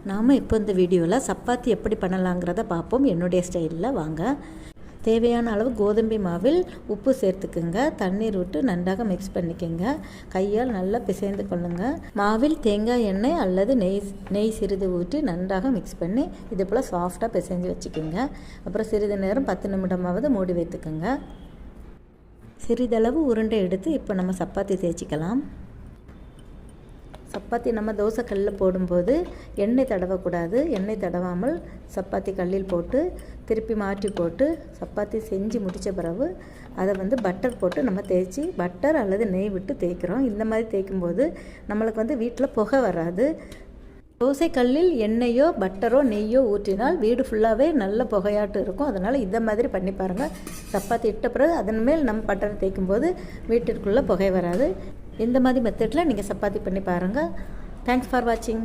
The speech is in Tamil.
நாம் இப்போ இந்த வீடியோவில் சப்பாத்தி எப்படி பண்ணலாங்கிறத பார்ப்போம். என்னுடைய ஸ்டைலில் வாங்க. தேவையான அளவு கோதுமை மாவில் உப்பு சேர்த்துக்குங்க. தண்ணீர் விட்டு நன்றாக மிக்ஸ் பண்ணிக்கோங்க. கையால் நல்லா பிசைந்து கொள்ளுங்க. மாவில் தேங்காய் எண்ணெய் அல்லது நெய் சிறிது ஊற்றி நன்றாக மிக்ஸ் பண்ணி இது போல் சாஃப்டாக பிசைஞ்சு வச்சுக்கோங்க. அப்புறம் சிறிது நேரம் 10 நிமிடமாவது மூடி வைத்துக்குங்க. சிறிதளவு உருண்டை எடுத்து இப்போ நம்ம சப்பாத்தி தேய்ச்சிக்கலாம். சப்பாத்தி நம்ம தோசை கல்லில் போடும்போது எண்ணெய் தடவக்கூடாது. எண்ணெய் தடவாமல் சப்பாத்தி கல்லில் போட்டு திருப்பி மாற்றி போட்டு சப்பாத்தி செஞ்சு முடித்த பிறகு அதை பட்டர் போட்டு நம்ம தேய்ச்சி பட்டர் அல்லது நெய் விட்டு தேய்க்கிறோம். இந்த மாதிரி தேய்க்கும்போது நம்மளுக்கு வீட்டில் புகை வராது. தோசை கல்லில் எண்ணெயோ பட்டரோ நெய்யோ ஊற்றினால் வீடு ஃபுல்லாகவே நல்ல புகையாட்டு இருக்கும். அதனால் இந்த மாதிரி பண்ணி பாருங்கள். சப்பாத்தி இட்ட பிறகு அதன் மேல் நம்ம பட்டரை தேய்க்கும்போது வீட்டிற்குள்ளே புகை வராது. இந்த மாதிரி மெத்தடில் நீங்கள் சப்பாத்தி பண்ணி பாருங்கள். தேங்க்ஸ் ஃபார் வாட்சிங்.